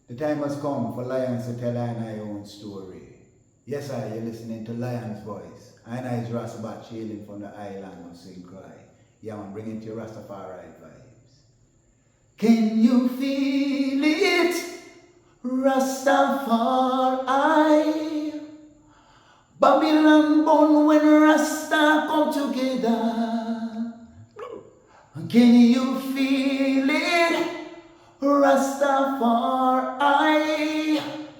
The time has come for lions to tell I and I own story. Yes, you're listening to Lion's Voice. I and I is Ras Bat hailing from the island of St. Croix. Yeah, I'm bringing to you Rastafari vibes. Can you feel it? Rastafari. Babylon born when Rasta come together. Can you feel it? Rastafari,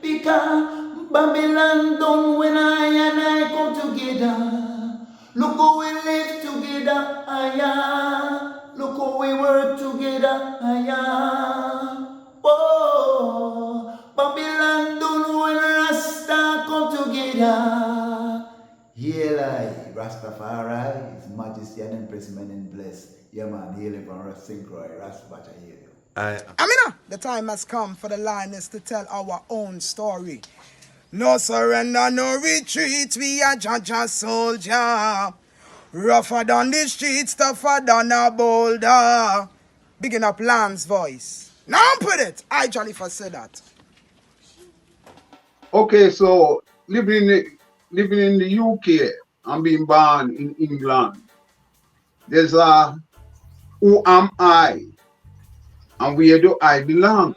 because Babylon done when I and I come together. Look how we live together, aya. Look how we work together, aya. Oh, Babylon done when Rasta come together. Hail I, Rastafari, His Majesty and Empressment and blessed. Yeah man, hailing from St. Croix, Rastafari, hail you. Amina, the time has come for the lioness to tell our own story. No surrender, no retreat, we are Jaja soldier. Rougher than the streets, tougher than a boulder. Bigging up Lamb's voice. Now put it, I Jollifer said that. Okay, so living in the UK and being born in England, there's a who am I and where do I belong?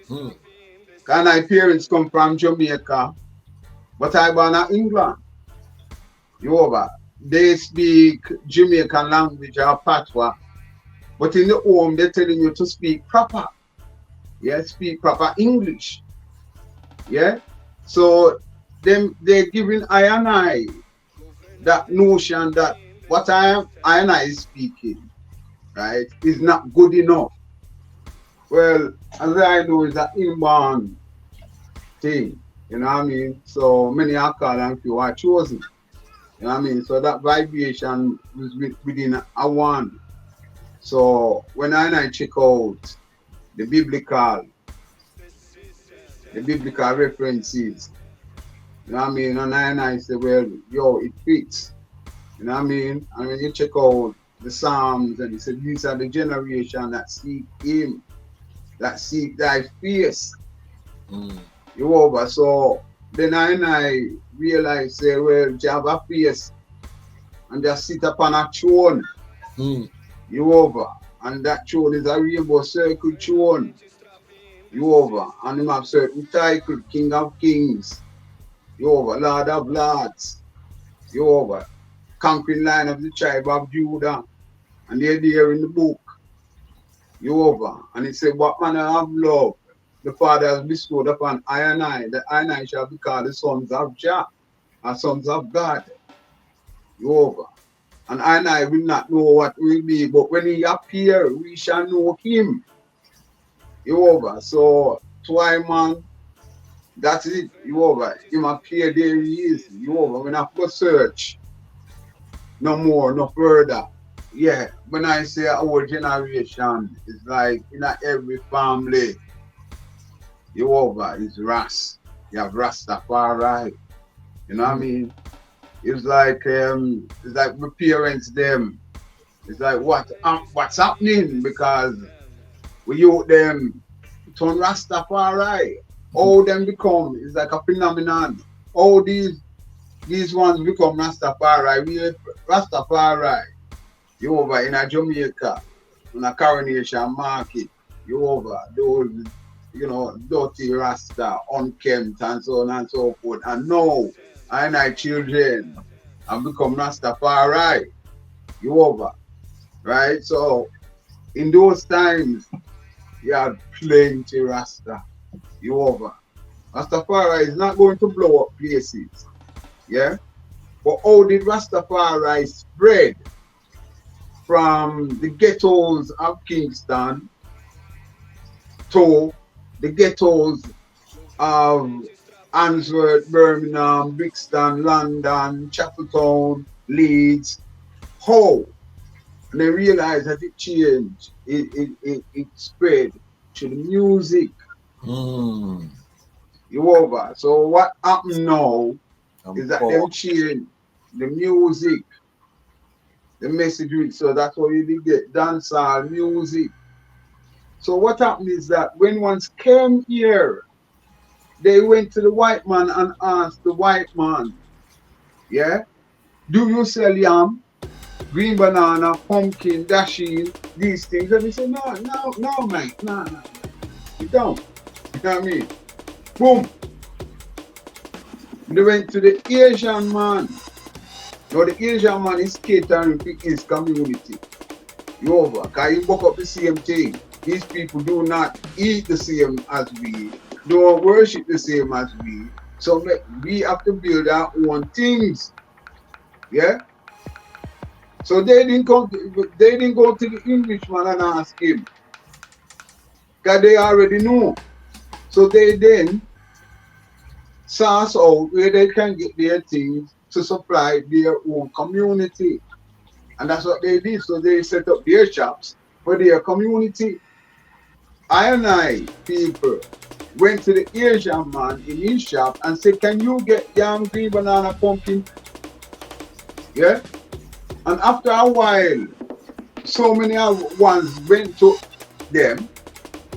Can my parents come from Jamaica, but I born in England. You over. They speak Jamaican language or patois, but in the home they're telling you to speak proper. Yeah, speak proper English. Yeah. So they're giving I and I that notion that what I and I is speaking, right, is not good enough. Well, as I know, it's an inborn thing. You know what I mean? So many are called and few are chosen. You know what I mean? So that vibration was within a one. So when I and I check out the biblical references, you know what I mean? And I say, well, yo, it fits. You know what I mean? And when you check out the Psalms and you say, these are the generation that seek him, that seek thy face. You over. So then I realize, say, well, you have a face and just sit upon a throne. You over. And that throne is a rainbow circle throne. You over. And him have certain title, King of Kings. You over. Lord of Lords. You over. Conquering Lion of the tribe of Judah. And they're there in the book. You over. And it said, what manner of love the Father has bestowed upon I and I, that I and I shall be called the sons of Jah, or sons of God. You over. And I will not know what will be, but when he appear, we shall know him. You over. So, twy man, that's it. You over. Him appear, there he is. You over. When I go search, no more, no further. Yeah, when I say our generation, it's like in every family, you over, it's Ras. You have Ras Tafari. You know what I mean? It's like my parents them. It's like what's happening because we youth them turn Rastafari. All them become it's like a phenomenon. All these ones become Rastafari. We Rastafari. You over in a Jamaica, in a coronation market. You over those, you know, dirty Rasta, unkempt and so on and so forth. And now I and I children have become Rastafari. You over. Right? So in those times you had plenty Rasta. You over. Rastafari is not going to blow up places. Yeah? But how did Rastafari spread from the ghettos of Kingston to the ghettos of Answorth, Birmingham, Brixton, London, Chapeltown, Leeds? How? And they realized that it changed. It spread to the music. You over. So what happened now is that them change the music, the message. So that's why you did get dancehall music. So what happened is that when ones came here they went to the white man and asked the white man, yeah, do you sell yam, green banana, pumpkin, dasheen, these things? And he said, no, mate, no, you don't. You know what I mean? Boom. They went to the Asian man. Now the Asian man is catering to his community. You over, because he woke up the same thing. These people do not eat the same as we, don't worship the same as we. So we have to build our own things. Yeah? So they didn't go to the Englishman and ask him. Because they already know. So they then source out where they can get their things to supply their own community. And that's what they did. So they set up their shops for their community. I people went to the Asian man in his shop and said, can you get yam, green banana, pumpkin? Yeah? And after a while, so many ones went to them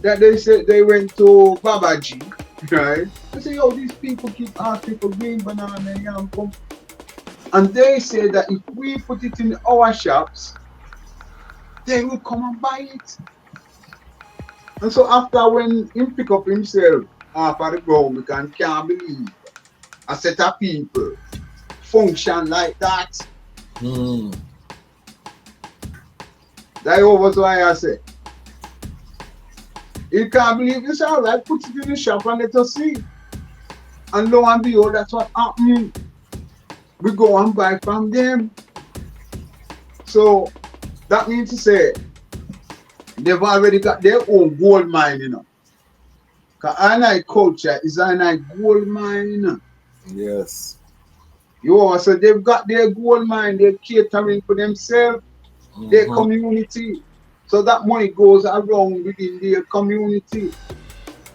that they said they went to Babaji, right? They say, yo, these people keep asking for green banana, yam, pumpkin. And they say that if we put it in our shops, they will come and buy it. And so after when he pick up himself off of the ground, because he can't believe a set of people function like that. That was why I said, he can't believe this, all right, put it in the shop and let us see. And lo and behold, that's what happened. We go and buy from them. So that means to say, they've already got their own gold mine, you know. Because our culture is our gold mine, you know. Yes. So they've got their gold mine, they're catering for themselves, their community. So that money goes around within their community.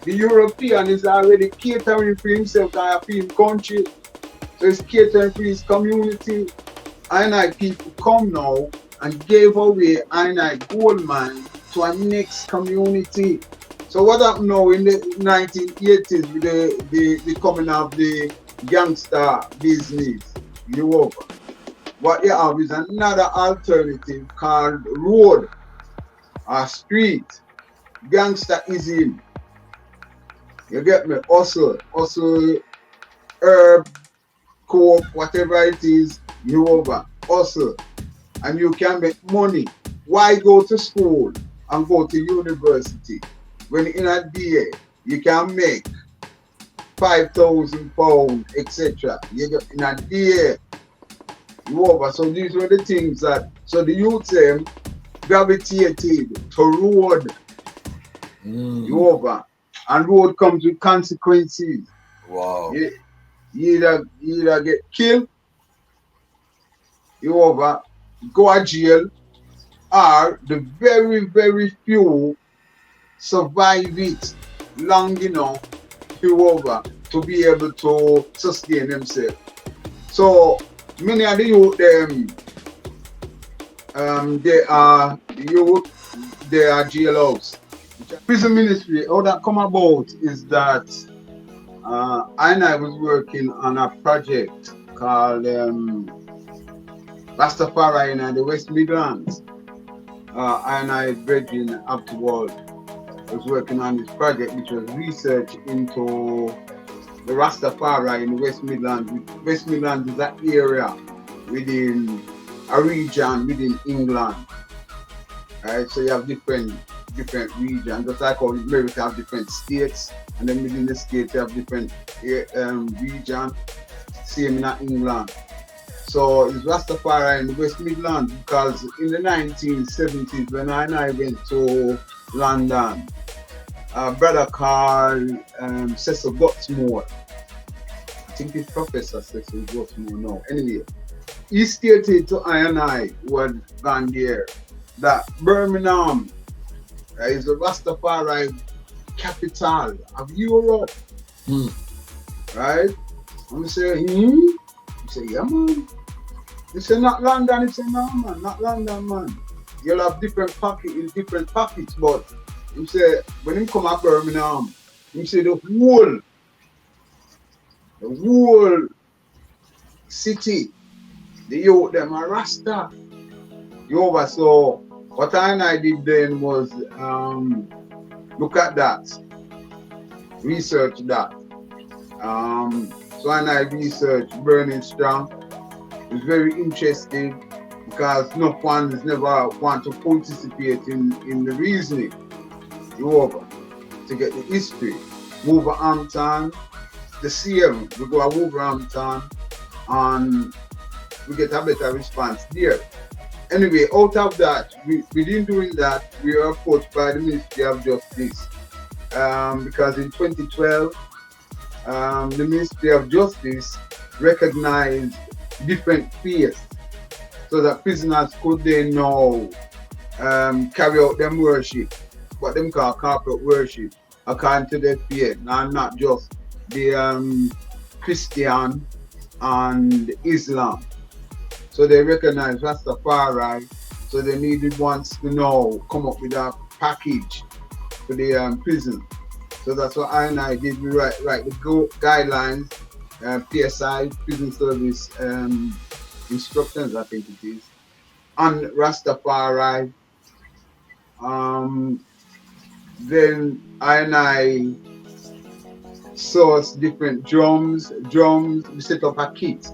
The European is already catering for himself, I have in country. So he's catering for his community. I people come now and gave away I gold mine to our next community. So what happened now in the 1980s with the coming of the gangster business, what you have is another alternative called road or street. Gangsterism. You get me? Also herb, coke, whatever it is, also. And you can make money. Why go to school and go to university when in a day you can make £5,000, etc. You get in a day. So these were the things that, so the youth gravitated to road. And road comes with consequences. Wow. You either get killed, go to jail, or the very, very few survive it long enough to be able to sustain themselves. So many of the youth, they are jailhouse. Prison ministry, how that come about is that I was working on a project called Ras Tafari in the West Midlands. I brethren up to world was working on this project, which was research into the Ras Tafari in the West Midlands. West Midlands is an area within a region within England. Right, so you have different regions, just like how America have different states, and then within the states you have different regions, same in England. So it's Rastafari in the West Midlands, because in the 1970s when I went to London, a brother called Cecil Gutsmore, I think he's Professor Cecil Gutsmore now. Anyway, he stated to I who had gone there that Birmingham is the Rastafari capital of Europe. Right? And we say, He say, yeah, man. He say, not London. He say, no, man, not London, man. You'll have different pockets in different pockets, but he say, when he come at Birmingham, he say the whole the whole city, the youth them are Rasta. You over, so what I did then was look at that, research that. So I researched Burning Strong. It was very interesting because no one has never want to participate in the reasoning. You over to get the history. Wolverhampton, the CM, we go to Wolverhampton and we get a better response there. Anyway, out of that, within doing that, we were approached by the Ministry of Justice because in 2012, the Ministry of Justice recognized different fears so that prisoners could then now carry out them worship, what them call corporate worship, according to their faith, and not just the Christian and Islam. So they recognize Ras Tafari, so they needed once to know, come up with a package for the prison. So that's what I did. We write the guidelines, PSI, prison service instructions, I think it is, and Ras Tafari. Then I source different drums. We set up a kit.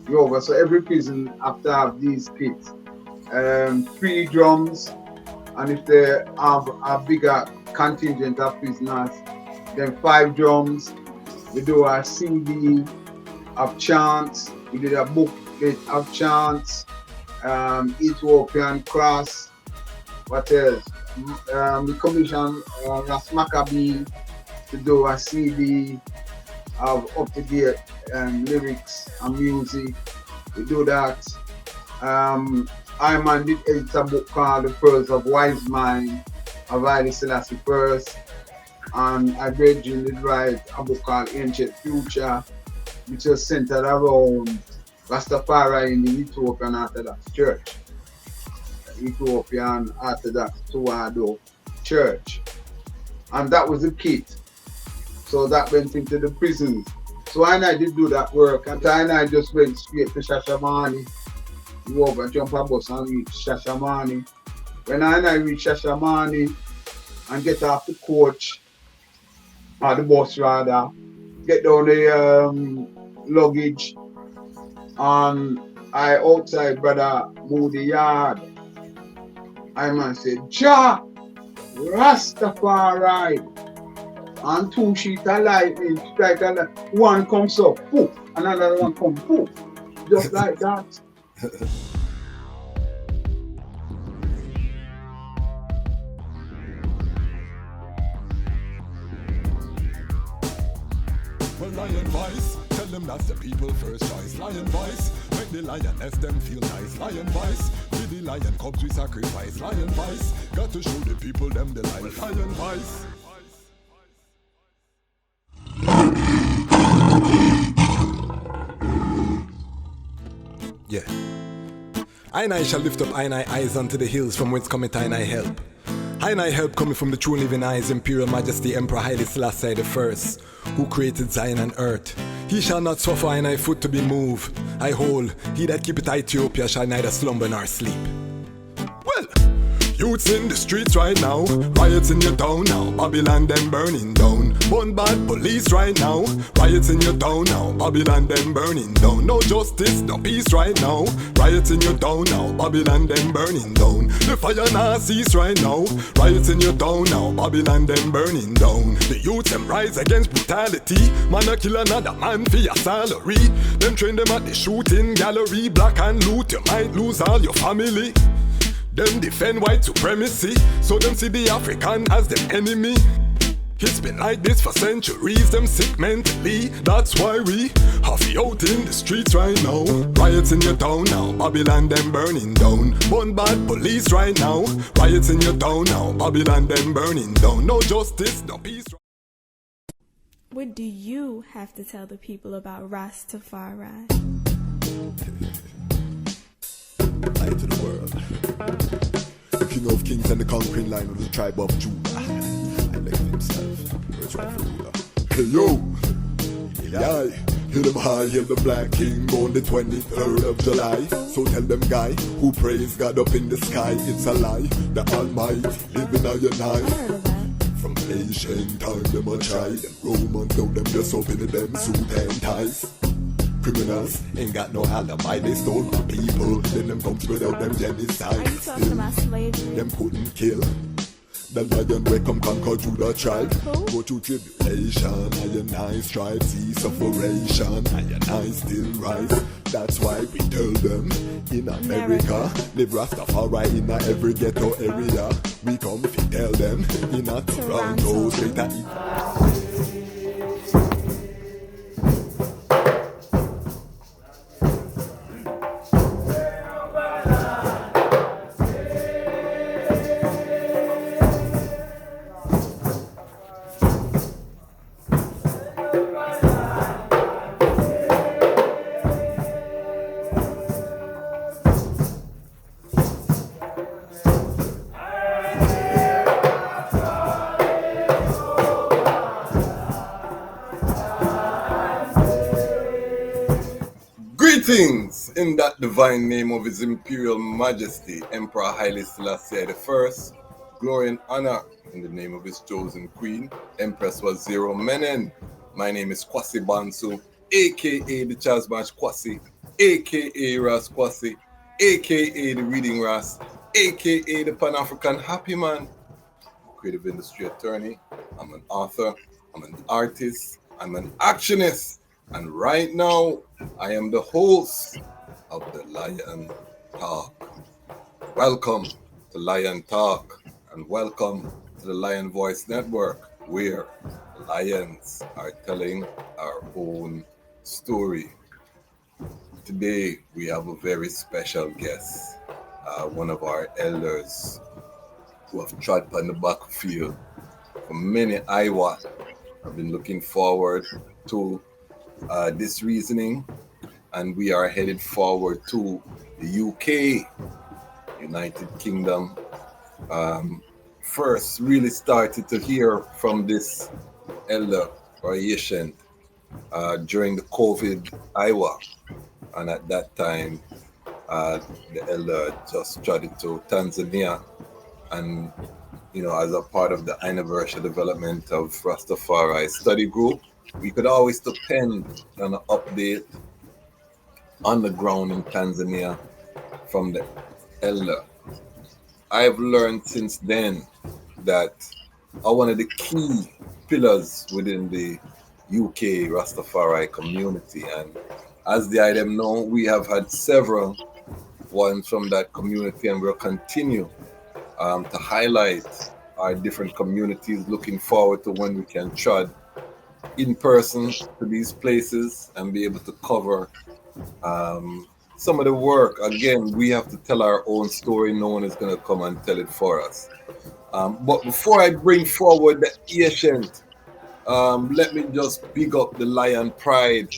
So every prison have to have these kits. 3 drums, and if they have a bigger contingent of prisoners, then 5 drums. We do a CD of chants. We did a booklet of chants. Ethiopian cross. What else? We commissioned Ras Maqopi to do a CD of up-to-date lyrics and music. We do that. I did edit a book called The Pearls of Wise Mind of Haile Selassie First, and I did write a book called Ancient Future, which was centered around Rastafari in the Ethiopian Orthodox Church, Ethiopian Orthodox Tuado Church, and that was a kit. So that went into the prisons. So I did do that work, and I just went straight to Shashamane. You over, jump a bus and reach Shashamane. When I reach Shashamane and get off the coach, or the bus rather, get down the luggage, and I outside brother Moody Yard. I man said, "Ja, Rastafari." And 2 sheets of lightning strike, and one comes up, poof, another one comes, poof, just like that. Well, Lion Voice, tell them that's the people first choice. Lion Voice, make the lioness them feel nice. Lion Voice, with the lion cubs we sacrifice. Lion Voice, got to show the people them the life. Lion Voice. Yeah. I shall lift up I eyes unto the hills from whence cometh I help. I help coming from the true living eyes, Imperial Majesty Emperor Haile Selassie the First, who created Zion and earth. He shall not suffer I foot to be moved. I hold, he that keepeth Ethiopia shall neither slumber nor sleep. Well, youths in the streets right now, riots in your town now, Babylon them burning down. One bad police right now, riots in your town now, Babylon them burning down. No justice, no peace right now, riots in your town now, Babylon them burning down. The fire now cease right now, riots in your town now, Babylon them burning down. The youths them rise against brutality, man a kill another man for your salary. Them train them at the shooting gallery, black and loot, you might lose all your family. Them defend white supremacy, so them see the African as the enemy. It's been like this for centuries, them sick mentally. That's why we have you out in the streets right now. Riots in your town now, Babylon them burning down. One bad police right now, riots in your town now, Babylon them burning down. No justice, no peace. What do you have to tell the people about Ras Tafari? Light to the world. King of kings and the conquering line of the tribe of Judah. I left himself. Where's my ruler? Hey yo! aye. Hail them high, hail the Black King on the 23rd of July. So tell them guy who praise God up in the sky, it's a lie. The Almighty living on your night. From ancient time them a try. Them Romans know them just open them suit and ties. Criminals ain't got no alibi, they stole my people. Then them come without them genocide. Are you talking about slavery? Them couldn't kill the lion will come conquer Judah tribe. Who? Go through tribulation, I and I strive, see sufferation, I and I still rise. That's why we tell them in America, live Rastafari in every ghetto area. We come if you tell them in a Toronto, straight at Greetings in that divine name of His Imperial Majesty, Emperor Haile Selassie I. Glory and honor in the name of His chosen Queen, Empress Waziri Menen. My name is Kwasi Bansu, aka the Chazmatch Kwasi, aka Ras Kwasi, aka the Reading Ras, aka the Pan-African Happy Man, creative industry attorney. I'm an author, I'm an artist, I'm an actionist. And right now, I am the host of the Lion Talk. Welcome to Lion Talk, and welcome to the Lion Voice Network, where the lions are telling our own story. Today, we have a very special guest, one of our elders who have trod on the battlefield for many Iowa. I've been looking forward to this reasoning, and we are headed forward to the UK, United Kingdom. First really started to hear from this elder or ancient during the COVID Iowa, and at that time the elder just trotted to Tanzania, and as a part of the anniversary development of Rastafari study group, we could always depend on an update on the ground in Tanzania from the elder. I've learned since then that one of the key pillars within the UK Rastafari community, and as the item know, we have had several ones from that community, and we'll continue to highlight our different communities, looking forward to when we can trod in person to these places and be able to cover some of the work. Again, we have to tell our own story. No one is going to come and tell it for us. But before I bring forward the ancient, let me just big up the Lion Pride.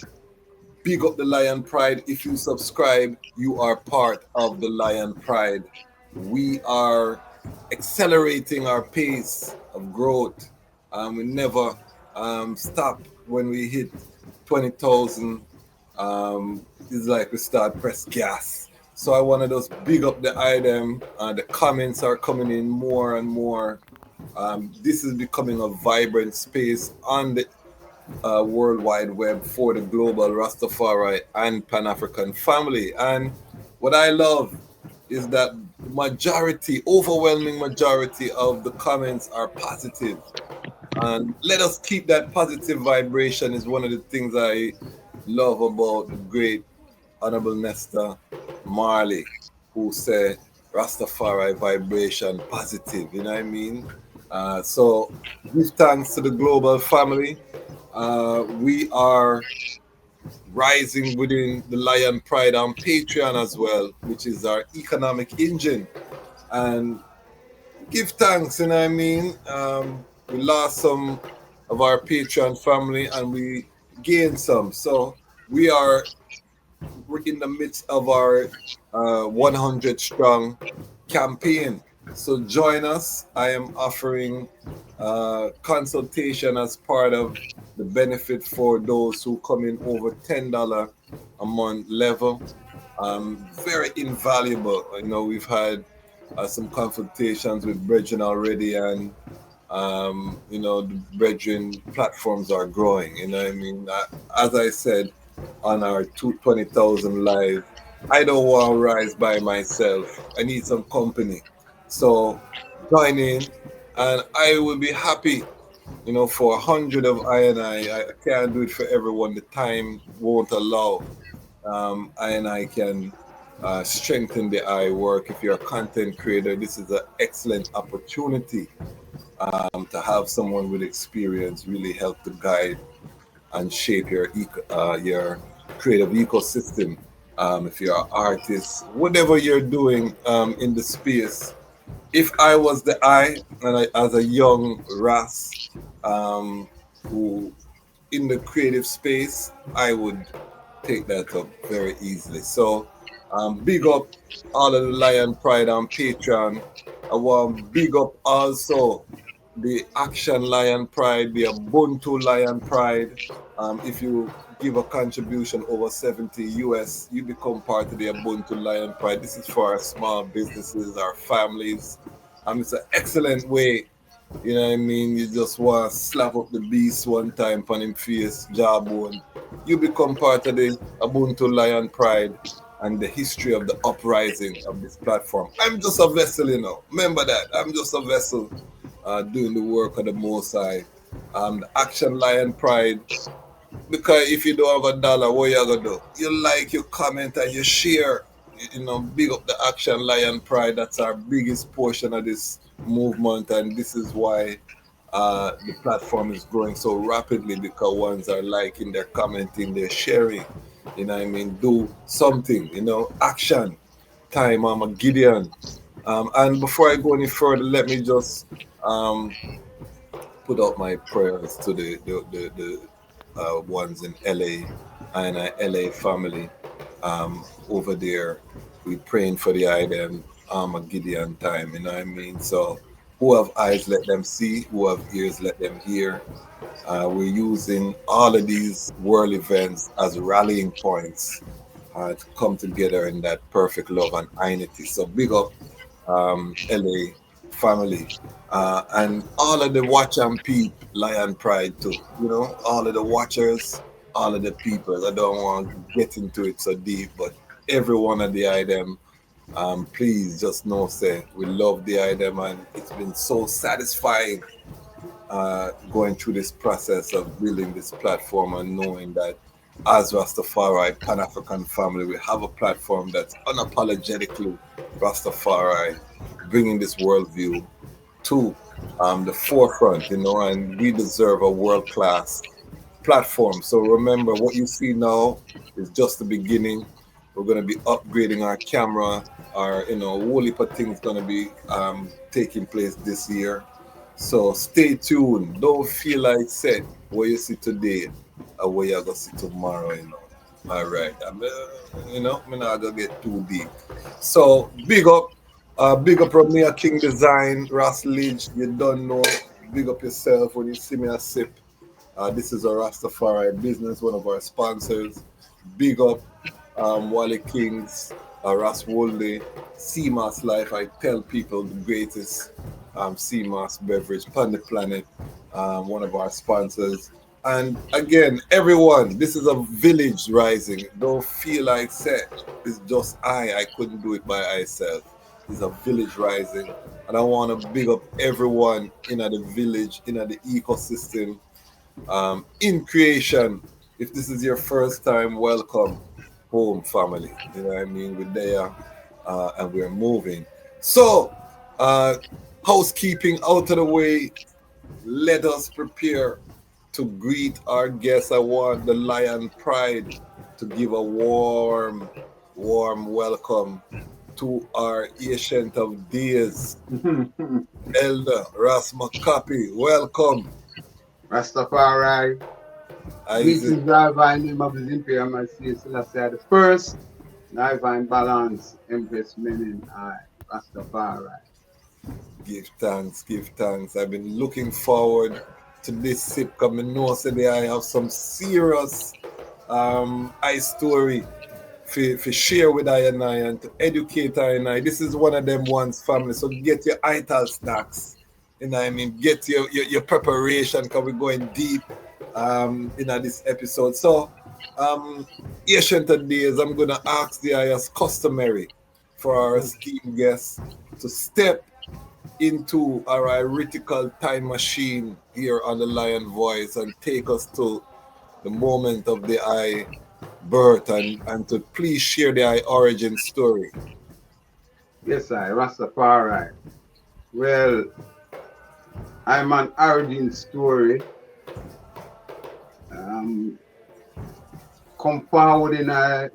Big up the Lion Pride. If you subscribe, you are part of the Lion Pride. We are accelerating our pace of growth. We never stop when we hit 20,000. It's like we start press gas. So I want to just big up the item. The comments are coming in more and more. This is becoming a vibrant space on the World Wide Web for the global Rastafari and Pan-African family. And what I love is that the majority, overwhelming majority of the comments are positive. And let us keep that positive vibration is one of the things I love about the great Honorable Nestor Marley, who said Rastafari vibration positive, you know what I mean? So give thanks to the global family. We are rising within the Lion Pride on Patreon as well, which is our economic engine. And give thanks, you know what I mean? We lost some of our Patreon family and we gained some. So we're in the midst of our 100 strong campaign. So join us. I am offering consultation as part of the benefit for those who come in over $10 a month level. Very invaluable. We've had some consultations with Brethren already, and the Brethren platforms are growing. As I said on our 220,000 live, I don't want to rise by myself. I need some company. So join in, and I will be happy. For 100 of I can't do it for everyone. The time won't allow. I can strengthen the I work. If you're a content creator, this is an excellent opportunity to have someone with experience really help to guide and shape your creative ecosystem. If you're an artist, whatever you're doing in the space, if I was the I, and as a young Ras, who in the creative space, I would take that up very easily. So, big up all of the Lion Pride on Patreon. I want big up also the Action Lion Pride, the Ubuntu Lion Pride. If you give a contribution over 70 US, you become part of the Ubuntu Lion Pride. This is for our small businesses, our families. It's an excellent way. You just want to slap up the beast one time on him face, jawbone. You become part of the Ubuntu Lion Pride and the history of the uprising of this platform. I'm just a vessel, Remember that. I'm just a vessel doing the work of the Most High. The Action Lion Pride, because if you don't have $1, what you gonna do? You like, you comment, and you share. Big up the Action Lion Pride. That's our biggest portion of this movement, and this is why the platform is growing so rapidly, because ones are liking, they're commenting, they're sharing. Do something. Action time. I'm a Gideon. And before I go any further, let me just put out my prayers to the ones in LA and LA family over there. We praying for the item Gideon time, So who have eyes, let them see. Who have ears, let them hear. We're using all of these world events as rallying points to come together in that perfect love and unity. So big up LA family, and all of the watch and peep Lion Pride too. All of the watchers, all of the people. I don't want to get into it so deep, but every one of the item, please just know, say we love the item, and it's been so satisfying going through this process of building this platform and knowing that as Rastafari, Pan-African family, we have a platform that's unapologetically Rastafari, bringing this worldview to the forefront, and we deserve a world-class platform. So remember, what you see now is just the beginning. We're going to be upgrading our camera. Our, a whole heap of things going to be taking place this year. So stay tuned. Don't feel like said where you see today or where you're going to see tomorrow, All right. I'm not going to get too deep. So big up Romeo King Design, Ras Lidge. You don't know. Big up yourself when you see me a sip. This is a Rastafari business, one of our sponsors. Big up Wally Kings, Ras Wolde, CMAS Life. I tell people the greatest CMAS beverage on the planet, one of our sponsors. And again, everyone, this is a village rising. Don't feel like said it's just I couldn't do it by myself. It's a village rising. And I want to big up everyone in the village, in the ecosystem, in creation. If this is your first time, welcome home, family. We're there and we're moving. So, housekeeping out of the way, let us prepare to greet our guests. I want the Lion Pride to give a warm welcome to our Ancient of Days, Elder Ras Maqopi. Welcome. Rastafari. Greetings, Divine name of His Imperial Majesty Selassie the First. Divine balance, Empress Menin, I, Rastafari. Give thanks, give thanks. I've been looking forward to this sip because I know today I have some serious ice story for share with I and to educate I. This is one of them ones, family. So get your ital snacks. You know what I mean? Get your preparation because we're going deep in this episode. So ancient days, I'm gonna ask the as customary for our esteemed guests to step into our heretical time machine here on the Lion Voice and take us to the moment of the I birth and to please share the I origin story. Yes, I, Ras Tafari. Well, I'm an origin story. Come forward in the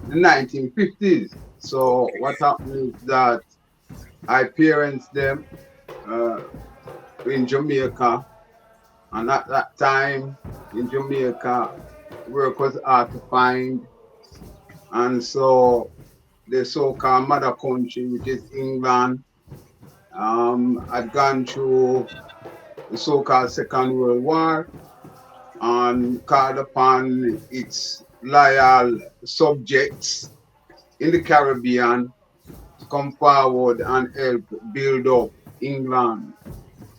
1950s. So what happened is that I parents them in Jamaica, and at that time in Jamaica, work was hard to find, and so the so-called mother country, which is England, had gone through the so-called Second World War and called upon its loyal subjects in the Caribbean to come forward and help build up England.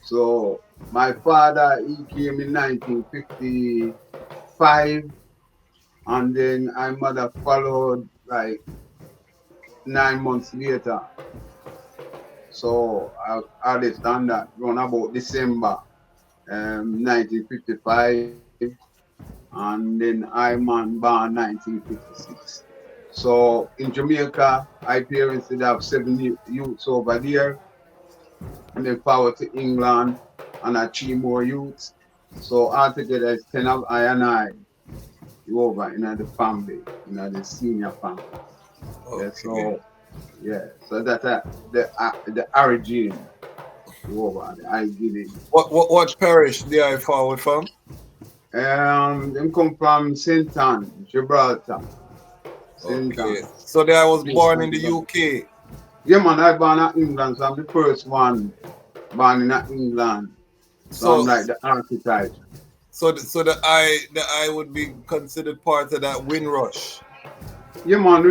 So my father, he came in 1955, and then my mother followed like 9 months later. So I understand that around about December 1955, and then I'm born 1956. So in Jamaica, my parents did have 7 youths over there, and then forward to England and I 3 more youths. So altogether it's 10 of I and I over in the family, the senior family. Okay. Yeah, so yeah, so that's the origin over the I did it. What parish did I forward from? Them come from St. Ann, Gibraltar. St. Okay. Ann. So there I was born in the UK. Yeah, man, I born in England, so I'm the first one born in England. So I'm like the archetype. So the I would be considered part of that Windrush. Yeah, man,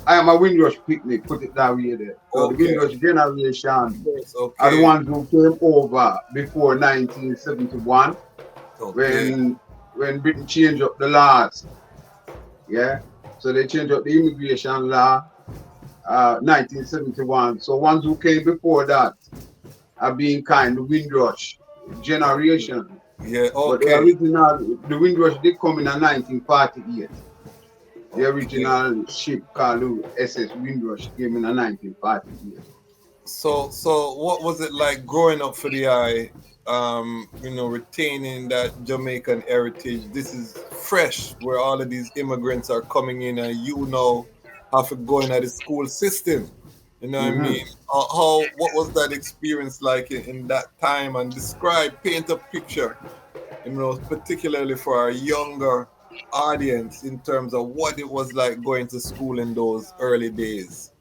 I am a Windrush picnic, put it that way there. So the Windrush generation are the ones who came over before 1971, when Britain changed up the laws. Yeah, so they changed up the immigration law, 1971. So ones who came before that are being kind of Windrush generation. Yeah, okay. But the Windrush did come in 1948. The original ship called SS Windrush came in 1948. So what was it like growing up for the I, retaining that Jamaican heritage? This is fresh, where all of these immigrants are coming in, and have to go into the school system. You know what I mean? What was that experience like in that time? And paint a picture, particularly for our younger audience in terms of what it was like going to school in those early days.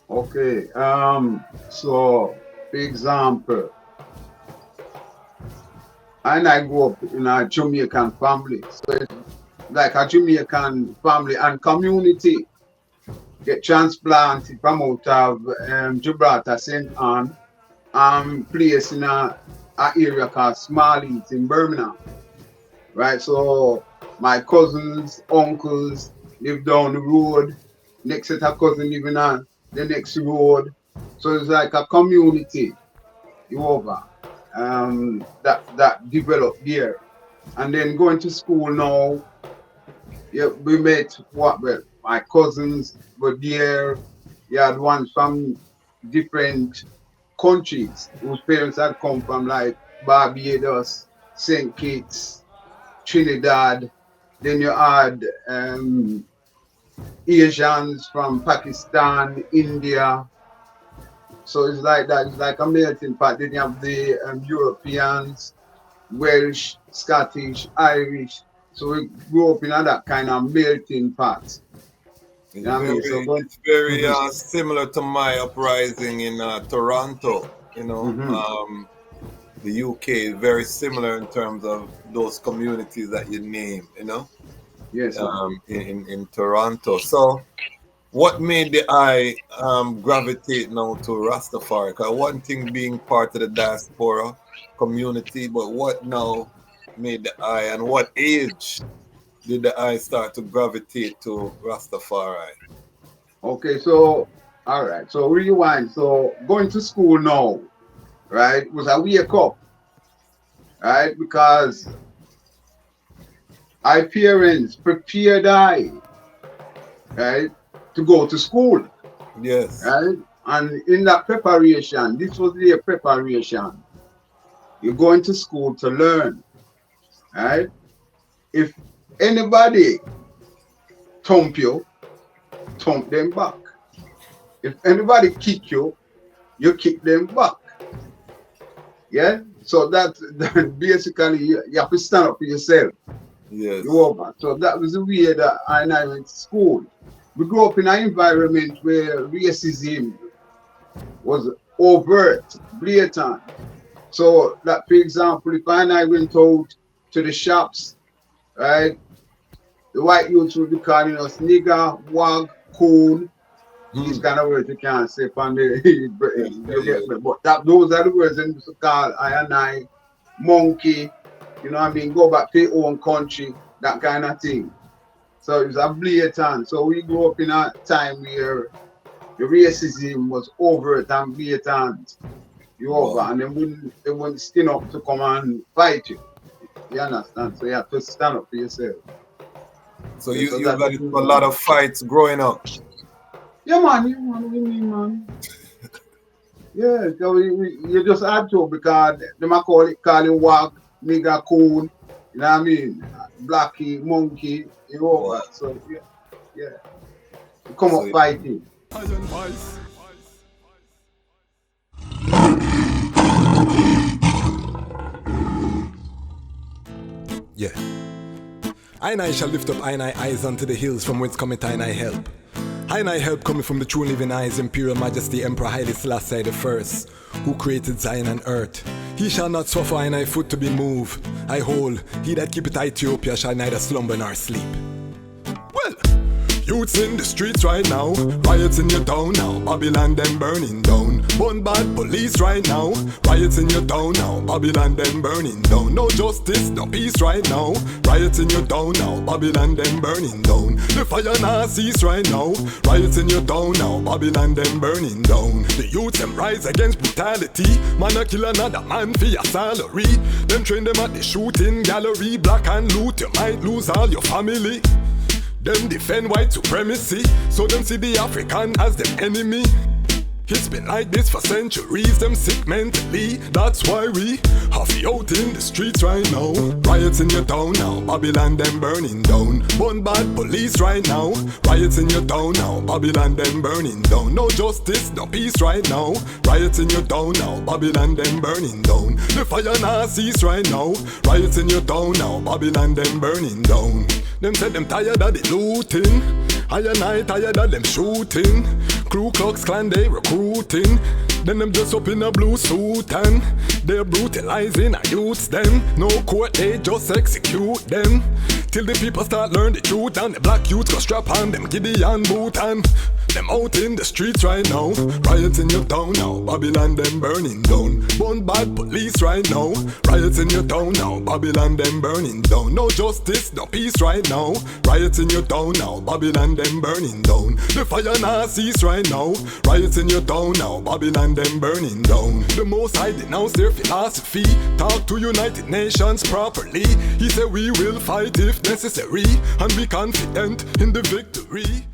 Okay, so for example, I grew up in a Jamaican family, so it's like a Jamaican family and community get transplanted from out of Gibraltar, St. Ann, placed in a area called Smallheath in Birmingham, right? So my cousins, uncles live down the road. Next set of cousins living on the next road. So it's like a community over that developed there. And then going to school now, we met my cousins were there. You had ones from different countries whose parents had come from, like Barbados, St. Kitts, Trinidad. Then you had Asians from Pakistan, India. So it's like that. It's like a melting pot. Then you have the Europeans, Welsh, Scottish, Irish. So we grew up in that kind of melting pot. You know what I mean? So It's very similar to my uprising in Toronto. You know, the UK is very similar in terms of those communities that you name. You know, yes, in Toronto. So, what made the eye gravitate now to Rastafari? Because one thing being part of the diaspora community, but what now made the eye, and what age did the eye start to gravitate to Rastafari? Okay, so all right, so rewind. So going to school now, right, was a wake up, right? Because our parents prepared I, right, to go to school. Yes. Right? And in that preparation, this was their preparation. You're going to school to learn. Right? If anybody thump you, thump them back. If anybody kick you, you kick them back. Yeah? So that basically you have to stand up for yourself. Yes. So that was the way that I and I went to school. We grew up in an environment where racism was overt, blatant. So that, for example, if I and I went out to the shops, right, the white youths would be calling us nigger, wag, coon, these kind of words you can't say from the but those are the words they used to call I and I, monkey, you know what I mean, go back to your own country, that kind of thing. So it was a blatant. So we grew up in a time where the racism was overt and blatant. And they wouldn't stand up to come and fight you. You understand? So you have to stand up for yourself. So you got into a lot of fights growing up. Yeah, man. What do you mean, man? Yeah, so you just had to, because they might call it wag, nigger, coon, you know what I mean? Blackie, monkey, you know. So yeah. You come up fighting. Yeah. I shall lift up I eyes unto the hills from whence cometh I help. I help coming from the true living eyes, Imperial Majesty Emperor Haile Selassie the First, who created Zion and earth. He shall not suffer I foot to be moved. I hold, he that keepeth Ethiopia shall neither slumber nor sleep. Well, youths in the streets right now, riots in your town now, Babylon them burning down. Bun bad police right now, riots in your town now, Babylon them burning down. No justice, no peace right now, riots in your town now, Babylon them burning down. The fire now cease right now, riots in your town now, Babylon them burning down. The youth them rise against brutality, man a kill another man for your salary. Them train them at the shooting gallery, black and loot, you might lose all your family. Them defend white supremacy, so them see the African as them enemy. It's been like this for centuries, them sick mentally. That's why we have you out in the streets right now. Riots in your town now, Babylon them burning down. Bun bad police right now, riots in your town now, Babylon them burning down. No justice, no peace right now, riots in your town now, Babylon them burning down. The fire now cease right now, riots in your town now, Babylon them burning down. Them said them tired of the looting, I and I tired of them shooting. Ku Klux Klan they recruiting, then them dress up in a blue suit and they're brutalizing our youths them. No court, they just execute them till the people start learn the truth, and the black youths go strap on them Gideon boot and them out in the streets right now. Riots in your town now, Babylon them burning down. Bun bad police right now, riots in your town now, Babylon them burning down. No justice, no peace right now, riots in your town now, Babylon them burning down. The fire now cease right now, riots in your town now, Babylon them burning down. The Most High denounce their philosophy, talk to United Nations properly. He said we will fight if necessary, and be confident in the victory.